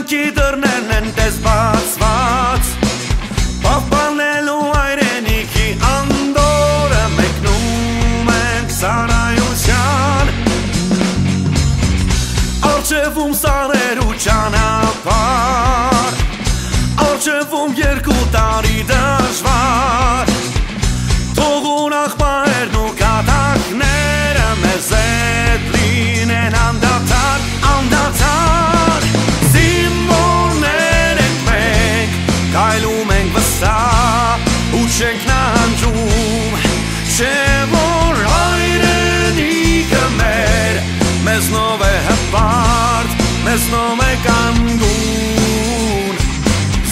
Կյանքի դռներն են տես բացված Պահպանելու հայրենիքի անդորը մեկնում ենք սարայության Արջևում սարեր ու ճանապարհ Արջևում 2 տարի դժվար Թողուն աղբայրն ու կատակները մեզ հետ լինեն անդադար, անդադար Զինվորներ ենք մենք, կայլում ենք վստահ ու չենք նանջում Չէ որ հայրենիքը մեր, մեզնով է հպարտ, մեզնով է կանգուն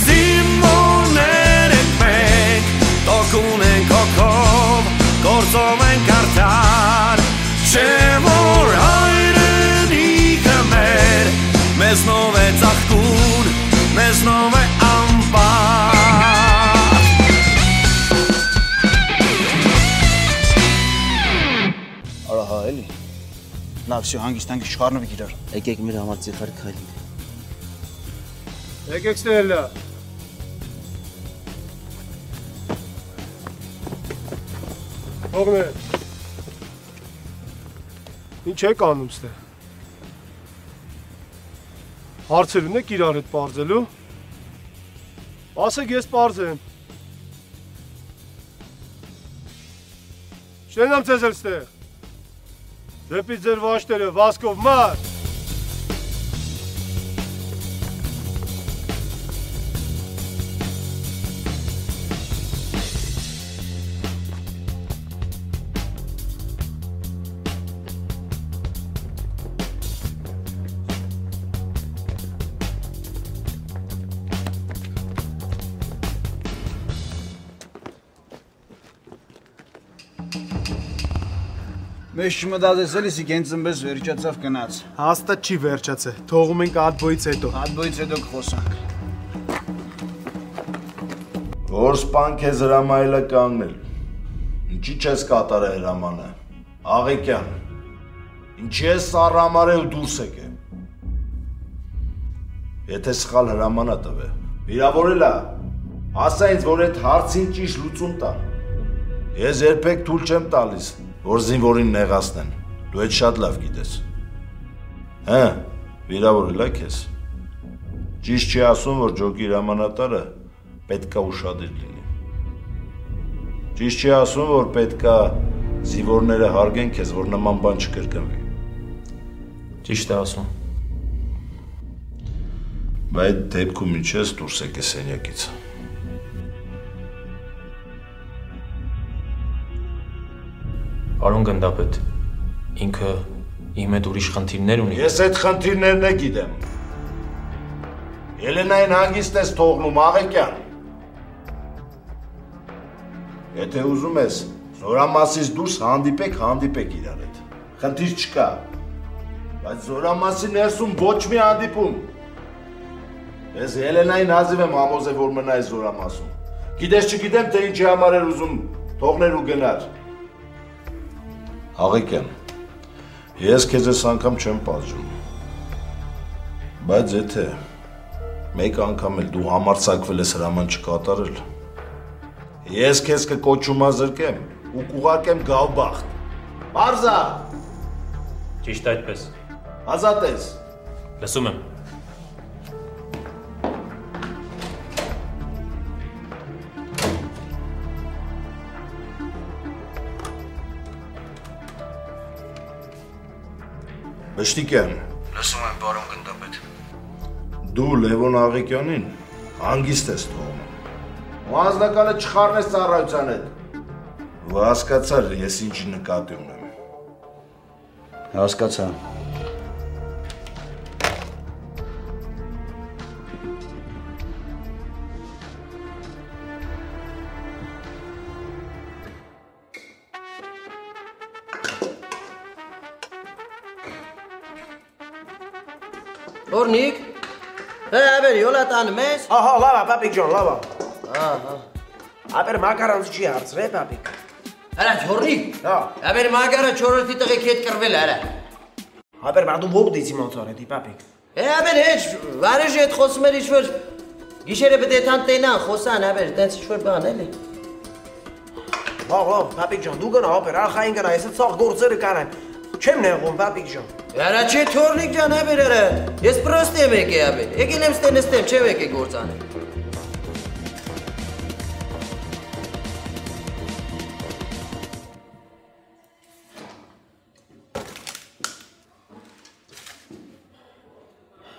Զինվորներ ենք մենք, տոկուն ենք հոգով, գործով ենք արդար Չէ որ հայրենիքը մեր, մեզնով է ծաղկուն, մեզնով է ամբար Արա հա էլի, լավ սյո հանգիստանք չխարնվի իրար Եկեք մեր համար ծիխար քայլին Եկեք ստելա Հողներ Ինչ եք անում ստե Հարցեր ունեք իրար հետ պարզելու Ասեք ես պարզ եմ Շենամ ձեզ էլ ստեղ Դեպի ձեր վաշտերը վասկով մար Մեզ չմտածես էլի սի գենց ըմբես վերջացավ գնաց Հաստատ չի վերջացե, թողում ենք ադբոյից հետո Ադբոյից հետո կխոսանք Որ սպան քեզ հրամայելը կանգնել Ինչի չես կատարը հրամանը Աղեկյան Ինչի ես սառամարել դուրս եկե Եթե սխալ հրամանա տվե Վիրավորելա Ասա ինձ որ այդ հարցին ճիշտ լուծում տան Ես երբեք թույլ չեմ տալիս որ զինվորին նեղացնեն, դու այդ շատ լավ գիտես Հը, վիրավորել է քեզ Ճիշտ չի ասում, որ ջոկի հրամանատարը պետքա ուշադիր լինի Ճիշտ չի ասում, որ պետքա զինվորները հարգեն քեզ, որ նման բան չկրկնվի Ճիշտ է ասում Բայց այդ դեպքում ինչ ես դուրս եկե սենյակից Արոն գնդապետ, ինքը իմ հետ ուրիշ խնդիրներ ունի Ես այդ խնդիրներն է գիտեմ Ելենային հանգիստ ես թողնում, Աղեկյան Եթե ուզում ես, զորամասից դուրս հանդիպեք իրար հետ Խնդիր չկա Բայց զորամասի ներսում ոչ մի հանդիպում Ես Ելենային հազիվ եմ համոզել, որ մնա այս զորամասում Գիտես չգիտեմ, թե ինչի համար էր ուզում թողներ ու գնար Աղեկյան, ես քեզ ես անգամ չեմ պատժում, բայց եթե մեկ անգամ էլ դու համարձակվել ես հրաման չկատարել, ես քեզ կկոչումազրկեմ ու կուղարկեմ գավբախտ, պարզա, Ճիշտ այդպես, ազատ ես, լսում եմ Բշտիկյան Լսում եմ բարոն գնդապետ Դու Լևոն Աղեկյանին հանգիստ ես թողնում ու անձնականը չխառնես ծառայության հետ ու հասկացար ես ինչի նկատի ունեմ Հասկացա Օրնիկ, Աբեր յոլա տան մեզ։ Ահա, լավա, պապիկ ջան, լավա։ Ահա։ Աբեր մակարանց չի հարցրե, պապիկ։ Արա չորնիկ։ Հա։ Աբեր մակարը չորրորդի տղեքի հետ կռվել արա։ Աբեր մադու ողդիցի մոցորետի, պապիկ։ Աբեր հեչ, վարեժի հետ խոսում էր ինչ-որ գիշերը պետք է տանտենան, խոսան, աբեր, տենց ինչ-որ բան, էլի։ Լավ, պապիկ ջան, դու գնա ապեր, արխային գնա, ես ցաղ գործերը կանեմ։ Չեմ նեղում, պապիկ ջան։ Արա չէ թորնիկ ջան, աբեր, արա։ Ես պրոստ եմ եկե, աբեր։ Եկել եմ ստենստեմ, չեմ եկե գործանել։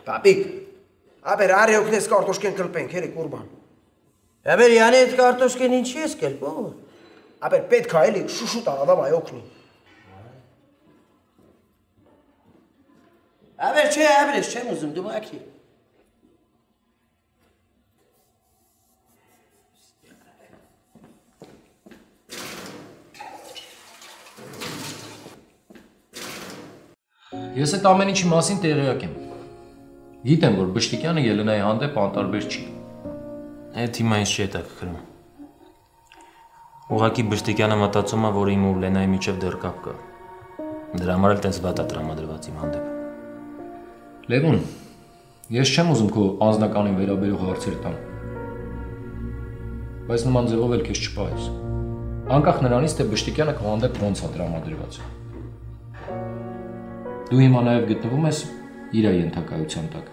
Պապիկ, աբեր, արի օգնես կարտոշկեն կլպենք, հերի կուրբան։ Աբեր, յանի այդ կարտոշկեն ինչի ես կլպում։ Աբեր, պետք է էլի շուշուտ արա, դավայ օգնի։ Աբեր, չէ, աբեր, ես չեմ ուզում, դու մաքրի։ Ես այդ ամեն ինչի մասին տեղյակ եմ։ Գիտեմ, որ Բշտիկյանը Ելենայի հանդեպ անտարբեր չի։ Այդ հիմա ինձ չի հետաքրքրում։ Ուղղակի Բշտիկյանը մտածում է, որ իմ ու Լենայի միջև դեռ կապ կա։ Դրա համար էլ տենց վատ է տրամադրված իմ հանդեպ։ Լևոն, ես չեմ ուզում քո անձնականին վերաբերող հարցեր տամ։ Բայց նման ձևով էլ քեզ չպահես։ Անկախ նրանից, թե Բշտիկյանը քո հանդեպ ոնց է տրամադրված։ Դու հիմա նաև գտնվում ես իր ենթակայության տակ։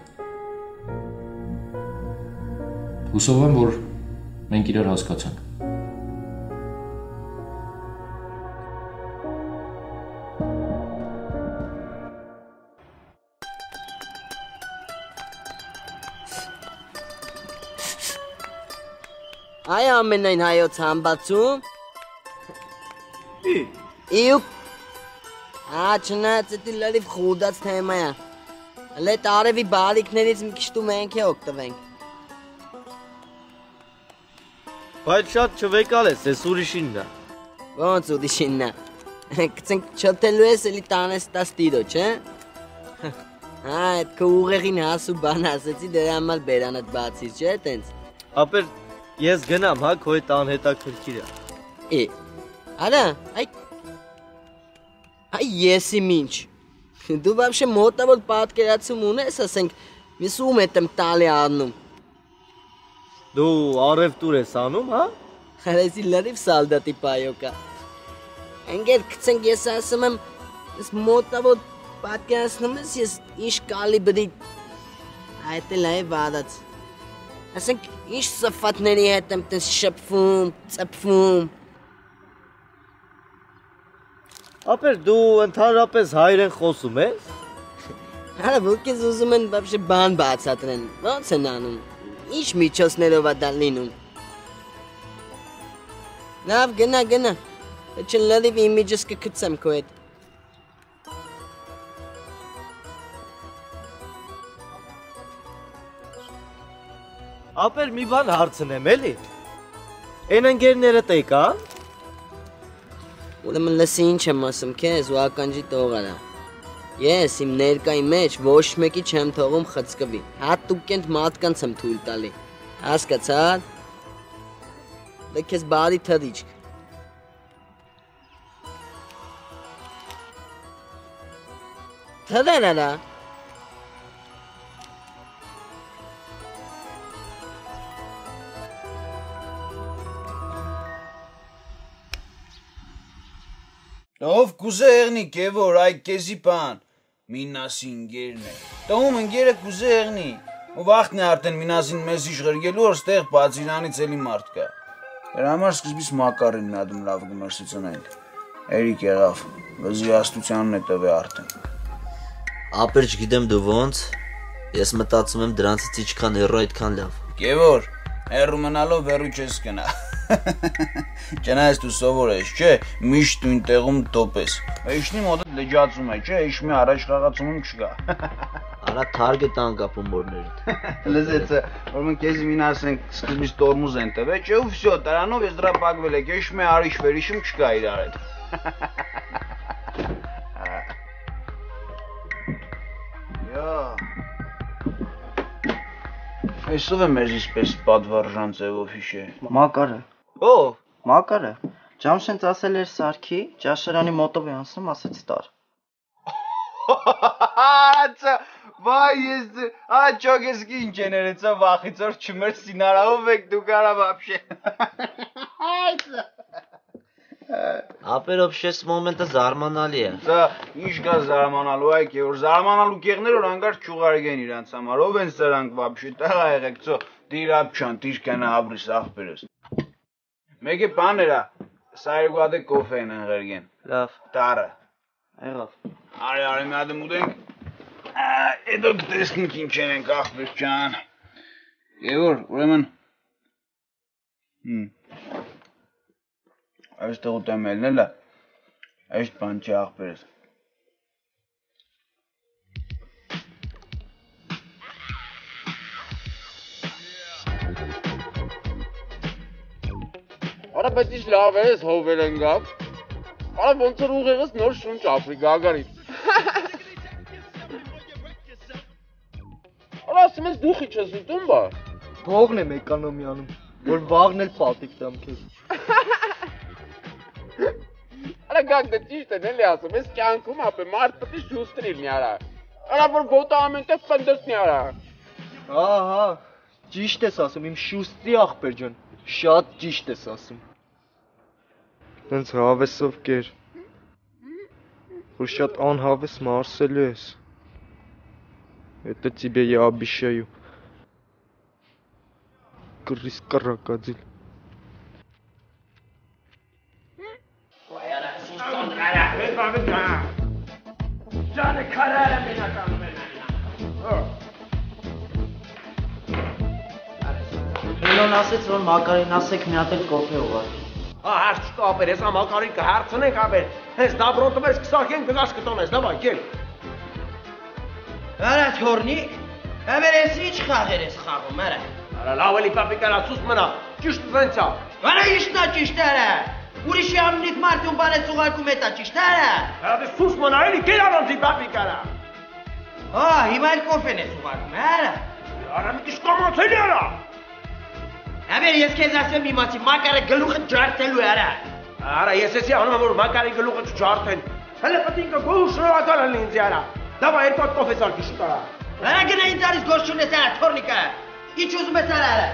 Հուսով եմ, որ մենք իրար հասկացանք։ Այ ամենայն հայոց համբացում։ Իուք։ Չնայած էդի լրիվ խուդած թեմա է։ Հələ այդ արևի բարիքներից մի քիչ դու մենք է օգտվենք։ Բայց շատ չվեկալ ես, ես ուրիշինն է։ Ոնց ուրիշինն է։ Գցենք չոթելու ես էլի տանես տաստիրո, չէ։ Այդ քո ուղեղին հասու բան ասեցի, դրա համար բերանդ բացիր, չէ, տենց։ Ապեր ես գնամ, հա, քո այդ անհետաքրքիր է։ Արա, այ ես իմ ինչ։ Դու вообще մոտավոր պատկերացում ունես, ասենք, ես ում եմ տալի առնում։ Դու առևտուր ես անում, հա։ Հարեսի լրիվ սալդատի պայոկա։ Ընկեր գցենք ես ասում եմ, ես մոտավոր պատկերացնում ես, ես ինչ կալիբրի այդ էլ այ վարած։ Ասենք, ինչ սֆատների հետ եմ տես շփվում, ծպվում։ Ապեր դու ընդհանրապես հայերեն խոսում ես։ Հələ որ քեզ ուզում են вообще բան բացատրեն։ Ոնց են անում։ Ինչ միջոցներով է դա լինում։ Լավ, գնա։ Չէ լրիվ իմիջս կգցեմ քո հետ։ Ապեր մի բան հարցնեմ, էլի։ Այն ընկերներդ եկան։ Ուրեմն լսի ինչ եմ ասում քեզ ու ականջի տողարա։ Ես իմ ներկայի մեջ ոչ մեկի չեմ թողում խցկվի։ Հատուկենտ մարդկանց եմ թույլ տալի։ Հասկացա՞ր։ Դե քեզ բարի թռիչք։ Թռերա։ Ով կուզե եղնի կևոր, այ կեզի պան, մինասի ընգերն է, տողում ընգերը կուզե եղնի, ու վաղթն է արդեն մինասին մեզ իշխրգելու, որ ստեղ բաց իրանից էլի մարդ կա, դրա համար սկզբից մակարին մյադում լավ գմրսությունենք, էրիկ եղավ, վզի աստությանն է տվե արդեն։ Ապեր չգիտեմ դու ոնց, ես մտածում եմ դրանցից իչքան հեռու այդքան լավ։ Կևոր, հեռու մնալով վերու չես կնա։ Չնայած դու սովոր ես, չէ, միշտ նույն տեղում տոպ ես։ Իշնի մոտդ լջացում է, չէ, իշմի առաջ խաղացումում չկա։ Արա թարգետ անկապում որներդ։ Լզեցը, որ մենք քեզ մինասենք սկզբից տորմուզ են տվել, չէ, ու վсё, դրանով ես դրա պակվել եք, իշմի արիշ վերիշում չկա իրար հետ։ Այսով է մեզ իսպես պատվարժան ձևով հիշե։ Մակարը։ Ո՞վ։ Մակարը։ Ջամշենց ասել էր Սարքի, ճաշարանի մոտով է անցնում, ասեց տար։ Vay ես ջոգեսկի ինչ են երեցա վախից որ չմեր սինարավով եք դու կարա вообще։ Ապեր вообще с момента զարմանալի է։ Սա ինչ կա զարմանալու այ որ զարմանալու կեղներ որ անգար ճուղարգեն իրանց համար ով են սրանք вообще տղա եղեք ծո դիրապչան տիշկանա աբրիս ախպերս։ Մեկը բաներա սա երկու հատ կոֆե են ընղերգեն։ Լավ։ Տարը։ Եղավ։ Արի մի հատ մուտենք։ Հետո տեսնենք ինչ ենք ախպեր ջան։ Եվոր ուրեմն Այստեղ ուտեմելն էլա, այստ բան չի աղբերս։ Արա բայց ինչ լավ ես հովել ընգավ, արա ոնց որ ուղեղս նոր շունչ ապրի գագարից։ Արա ասում ես դու խիչ ես ուտում բա։ Փողն եմ էկոնոմիանում, որ վաղն էլ պատիկ տամ քեզ։ Արա գակ դե ճիշտ են էլի ասում, ես կյանքում ապե մարդ պետք է շուստր լինի արա։ Արա որ ոտը ամենտեղ ֆնդրտնի արա։ Ահա, ճիշտ ես ասում, իմ շուստի աղբեր ջան, շատ ճիշտ ես ասում։ Հենց հավեսով կեր, որ շատ անհավես մարսելու ես։ Это тебе я обещаю. Крыс каракадил. Ջանը քարերը մենականում են Հելոն ասեց, որ Մակարին ասեք մի հատ էլ կոֆե ուղարկի։ Հարց չկա ապեր, հեսա Մակարին կհարցնենք ապեր, հենց դաբրոտը մեզ կսարքենք գաս կտոնես, դավայ, կել։ Արա թորնիկ, ապեր ես ինչ խաղեր ես խաղում, արա։ Արա լավ էլի պապիկարա սուս մնա, ճիշտ վենցա։ Արա իշնա ճիշտ արա։ Ուրիշի ամնիտ մարդուն բանեց ուղարկում էտա ճիշտ արա։ Հա սուս մնա էլի կել առանձի պապիկարա։ Հիմա էլ կոֆեն ես ուղարկում, արա։ Արա մի քիչ կամացելի արա։ Ապեր ես քեզ ասեմ իմացի, Մակարը գլուխը ջարդելու է արա։ Արա ես էսի անում որ Մակարի գլուխը չջարդեն։ Հələ պետք է գոհ շնորհակալ լինի ինձ արա։ Դավա երկու հատ կոֆե սարքի շուտ արա։ Արա գնա ինձ արից գործ չունես արա թորնիկը։ Ինչ ուզում ես արա արա։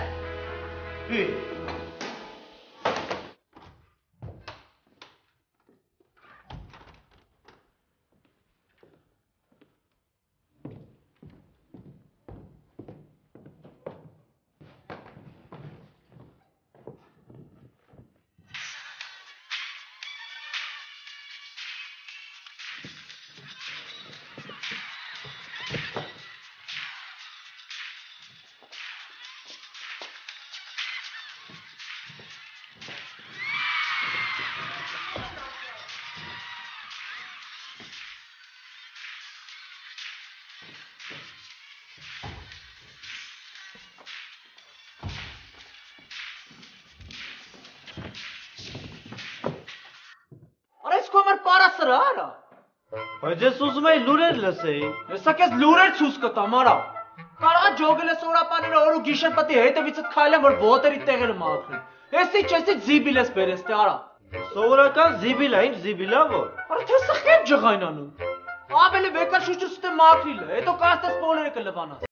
Բայց ես ուզում էի լուրեր լսեի։ Հեսա քեզ լուրեր ցույց կտամ, արա։ Կարողա ջոգել ես օրապաները օր ու գիշեր պետք է հետևիցդ քայլեմ որ ոտերի տեղերը մաքրեն։ Էսի չեսի զիբիլ ես բերես տե արա։ Սովորական զիբիլ է, ինչ զիբիլ է որ։ Արա թե սխեմ ջղայնանում։ Ավելի վեկա շուչուց դե մաքրիլ է, հետո կաստես բոլորը կլվանաս։